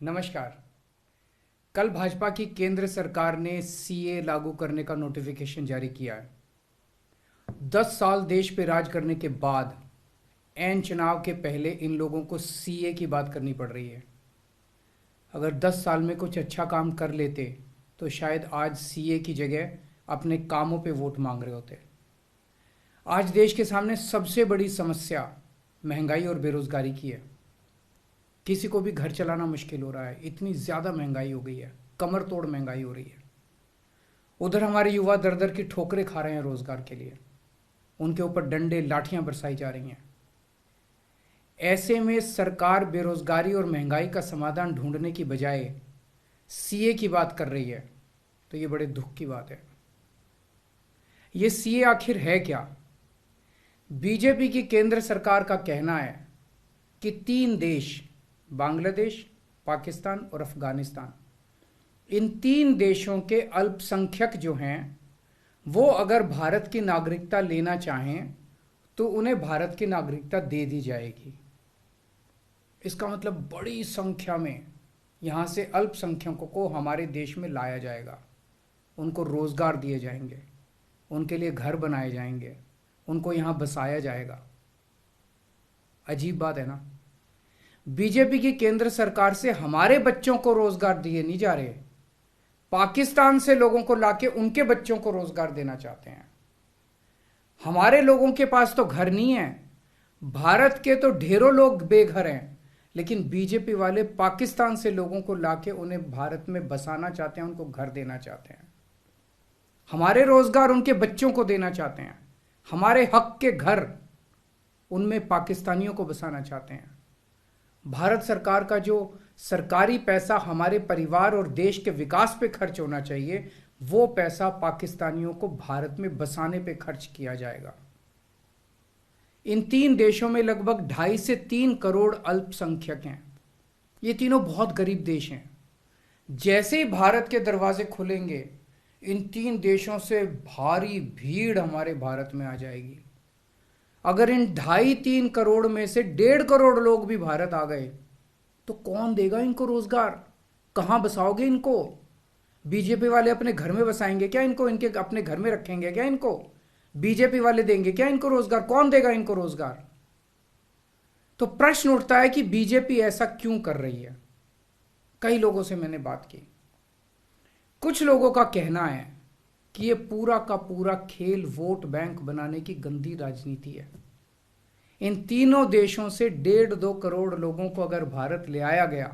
नमस्कार। कल भाजपा की केंद्र सरकार ने सीए लागू करने का नोटिफिकेशन जारी किया है। 10 साल देश पे राज करने के बाद एन चुनाव के पहले इन लोगों को सीए की बात करनी पड़ रही है। अगर 10 साल में कुछ अच्छा काम कर लेते तो शायद आज सीए की जगह अपने कामों पे वोट मांग रहे होते। आज देश के सामने सबसे बड़ी समस्या महंगाई और बेरोजगारी की है। किसी को भी घर चलाना मुश्किल हो रहा है, इतनी ज़्यादा महंगाई हो गई है, कमर तोड़ महंगाई हो रही है। उधर हमारे युवा दर दर की ठोकरें खा रहे हैं रोजगार के लिए, उनके ऊपर डंडे लाठियां बरसाई जा रही हैं। ऐसे में सरकार बेरोजगारी और महंगाई का समाधान ढूंढने की बजाय सीए की बात कर रही है, तो ये बड़े दुख की बात है। ये सीए आखिर है क्या? बीजेपी की केंद्र सरकार का कहना है कि 3 देश, बांग्लादेश, पाकिस्तान और अफगानिस्तान, इन 3 देशों के अल्पसंख्यक जो हैं वो अगर भारत की नागरिकता लेना चाहें तो उन्हें भारत की नागरिकता दे दी जाएगी। इसका मतलब बड़ी संख्या में यहाँ से अल्पसंख्यकों को हमारे देश में लाया जाएगा, उनको रोजगार दिए जाएंगे, उनके लिए घर बनाए जाएंगे, उनको यहाँ बसाया जाएगा। अजीब बात है ना। बीजेपी की केंद्र सरकार से हमारे बच्चों को रोजगार दिए नहीं जा रहे, पाकिस्तान से लोगों को लाके उनके बच्चों को रोजगार देना चाहते हैं। हमारे लोगों के पास तो घर नहीं है, भारत के तो ढेरों लोग बेघर हैं, लेकिन बीजेपी वाले पाकिस्तान से लोगों को लाके उन्हें भारत में बसाना चाहते हैं, उनको घर देना चाहते हैं। हमारे रोजगार उनके बच्चों को देना चाहते हैं, हमारे हक के घर उनमें पाकिस्तानियों को बसाना चाहते हैं। भारत सरकार का जो सरकारी पैसा हमारे परिवार और देश के विकास पे खर्च होना चाहिए, वो पैसा पाकिस्तानियों को भारत में बसाने पे खर्च किया जाएगा। इन 3 देशों में लगभग 2.5 से 3 करोड़ अल्पसंख्यक हैं। ये तीनों बहुत गरीब देश हैं। जैसे ही भारत के दरवाजे खुलेंगे, इन 3 देशों से भारी भीड़ हमारे भारत में आ जाएगी। अगर इन 2.5-3 करोड़ में से 1.5 करोड़ लोग भी भारत आ गए तो कौन देगा इनको रोजगार? कहां बसाओगे इनको? बीजेपी वाले अपने घर में बसाएंगे क्या इनको? इनके अपने घर में रखेंगे क्या इनको? बीजेपी वाले देंगे क्या इनको रोजगार? कौन देगा इनको रोजगार? तो प्रश्न उठता है कि बीजेपी ऐसा क्यों कर रही है। कई लोगों से मैंने बात की, कुछ लोगों का कहना है कि ये पूरा का पूरा खेल वोट बैंक बनाने की गंदी राजनीति है। इन तीनों देशों से 1.5-2 करोड़ लोगों को अगर भारत ले आया गया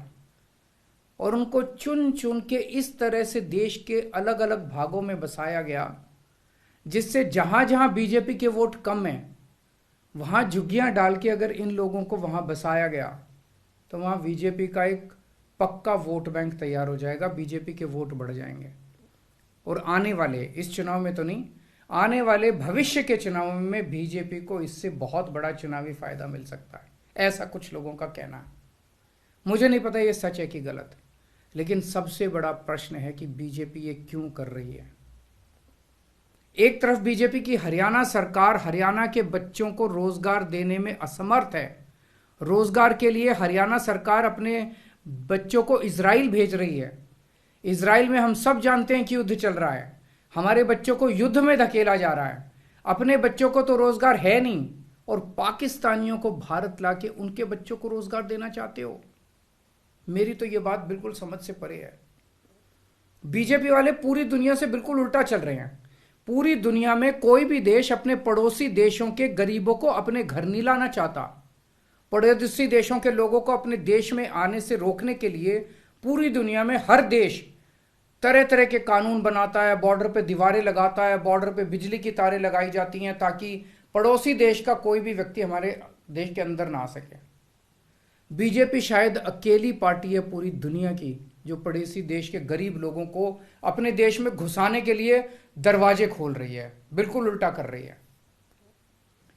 और उनको चुन चुन के इस तरह से देश के अलग अलग भागों में बसाया गया, जिससे जहां जहां बीजेपी के वोट कम हैं वहां झुग्गियां डाल के अगर इन लोगों को वहां बसाया गया तो वहां बीजेपी का एक पक्का वोट बैंक तैयार हो जाएगा, बीजेपी के वोट बढ़ जाएंगे। और आने वाले इस चुनाव में तो नहीं, आने वाले भविष्य के चुनाव में बीजेपी को इससे बहुत बड़ा चुनावी फायदा मिल सकता है, ऐसा कुछ लोगों का कहना है। मुझे नहीं पता ये सच है कि गलत, लेकिन सबसे बड़ा प्रश्न है कि बीजेपी ये क्यों कर रही है। एक तरफ बीजेपी की हरियाणा सरकार हरियाणा के बच्चों को रोजगार देने में असमर्थ है। रोजगार के लिए हरियाणा सरकार अपने बच्चों को इजराइल भेज रही है। इजराइल में हम सब जानते हैं कि युद्ध चल रहा है, हमारे बच्चों को युद्ध में धकेला जा रहा है। अपने बच्चों को तो रोजगार है नहीं और पाकिस्तानियों को भारत लाके उनके बच्चों को रोजगार देना चाहते हो। मेरी तो यह बात बिल्कुल समझ से परे है। बीजेपी वाले पूरी दुनिया से बिल्कुल उल्टा चल रहे हैं। पूरी दुनिया में कोई भी देश अपने पड़ोसी देशों के गरीबों को अपने घर नहीं लाना चाहता। पड़ोसी देशों के लोगों को अपने देश में आने से रोकने के लिए पूरी दुनिया में हर देश तरह तरह के कानून बनाता है, बॉर्डर पे दीवारें लगाता है, बॉर्डर पे बिजली की तारें लगाई जाती हैं ताकि पड़ोसी देश का कोई भी व्यक्ति हमारे देश के अंदर ना आ सके। बीजेपी शायद अकेली पार्टी है पूरी दुनिया की जो पड़ोसी देश के गरीब लोगों को अपने देश में घुसाने के लिए दरवाजे खोल रही है, बिल्कुल उल्टा कर रही है।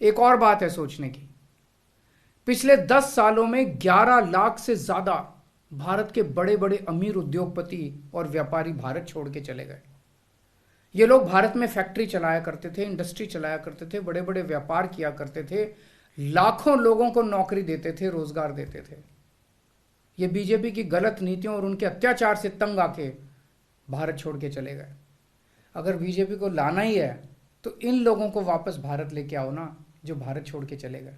एक और बात है सोचने की, पिछले 10 सालों में 11 लाख से ज्यादा भारत के बड़े बड़े अमीर उद्योगपति और व्यापारी भारत छोड़ के चले गए। ये लोग भारत में फैक्ट्री चलाया करते थे, इंडस्ट्री चलाया करते थे, बड़े बड़े व्यापार किया करते थे, लाखों लोगों को नौकरी देते थे, रोजगार देते थे। ये बीजेपी की गलत नीतियों और उनके अत्याचार से तंग आके भारत छोड़ के चले गए। अगर बीजेपी को लाना ही है तो इन लोगों को वापस भारत लेके आओ ना, जो भारत छोड़ के चले गए।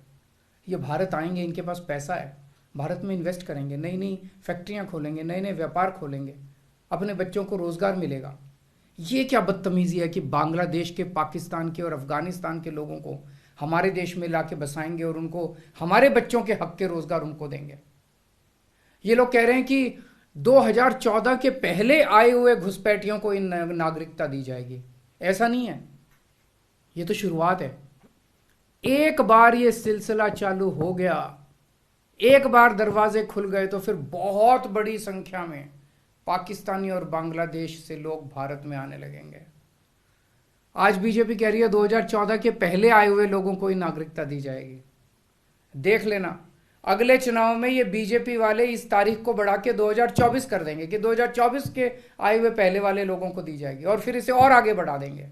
ये भारत आएंगे, इनके पास पैसा है, भारत में इन्वेस्ट करेंगे, नई नई फैक्ट्रियां खोलेंगे, नए नए व्यापार खोलेंगे, अपने बच्चों को रोजगार मिलेगा। ये क्या बदतमीजी है कि बांग्लादेश के, पाकिस्तान के और अफगानिस्तान के लोगों को हमारे देश में लाके बसाएंगे और उनको हमारे बच्चों के हक के रोजगार उनको देंगे। ये लोग कह रहे हैं कि 2014 के पहले आए हुए घुसपैठियों को इन नागरिकता दी जाएगी। ऐसा नहीं है, ये तो शुरुआत है। एक बार ये सिलसिला चालू हो गया, एक बार दरवाजे खुल गए तो फिर बहुत बड़ी संख्या में पाकिस्तानी और बांग्लादेश से लोग भारत में आने लगेंगे। आज बीजेपी कह रही है 2014 के पहले आए हुए लोगों को ही नागरिकता दी जाएगी। देख लेना, अगले चुनाव में ये बीजेपी वाले इस तारीख को बढ़ा के 2024 कर देंगे कि 2024 के आए हुए पहले वाले लोगों को दी जाएगी और फिर इसे और आगे बढ़ा देंगे।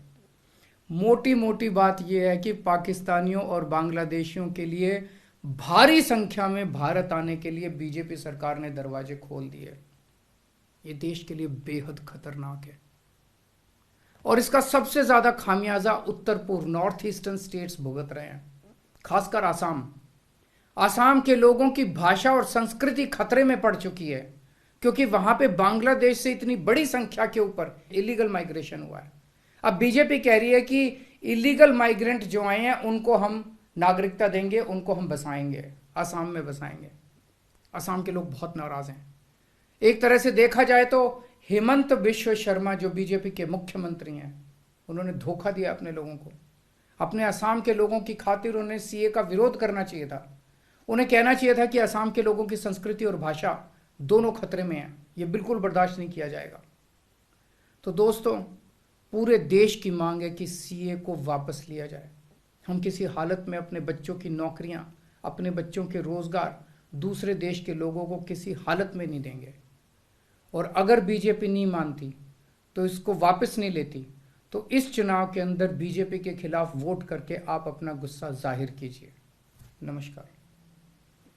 मोटी मोटी बात यह है कि पाकिस्तानियों और बांग्लादेशियों के लिए भारी संख्या में भारत आने के लिए बीजेपी सरकार ने दरवाजे खोल दिए। ये देश के लिए बेहद खतरनाक है और इसका सबसे ज्यादा खामियाजा उत्तर पूर्व, नॉर्थ ईस्टर्न स्टेट्स भुगत रहे हैं, खासकर आसाम। आसाम के लोगों की भाषा और संस्कृति खतरे में पड़ चुकी है क्योंकि वहां पे बांग्लादेश से इतनी बड़ी संख्या के ऊपर इलीगल माइग्रेशन हुआ है। अब बीजेपी कह रही है कि इलीगल माइग्रेंट जो आए हैं उनको हम नागरिकता देंगे, उनको हम बसाएंगे, आसाम में बसाएंगे। आसाम के लोग बहुत नाराज हैं। एक तरह से देखा जाए तो हेमंत बिश्व शर्मा जो बीजेपी के मुख्यमंत्री हैं, उन्होंने धोखा दिया अपने लोगों को। अपने असम के लोगों की खातिर उन्हें सीए का विरोध करना चाहिए था। उन्हें कहना चाहिए था कि असम के लोगों की संस्कृति और भाषा दोनों खतरे में है, ये बिल्कुल बर्दाश्त नहीं किया जाएगा। तो दोस्तों, पूरे देश की मांग है कि सीए को वापस लिया जाए। हम किसी हालत में अपने बच्चों की नौकरियां, अपने बच्चों के रोजगार दूसरे देश के लोगों को किसी हालत में नहीं देंगे। और अगर बीजेपी नहीं मानती तो इसको वापस नहीं लेती तो इस चुनाव के अंदर बीजेपी के खिलाफ वोट करके आप अपना गुस्सा जाहिर कीजिए। नमस्कार।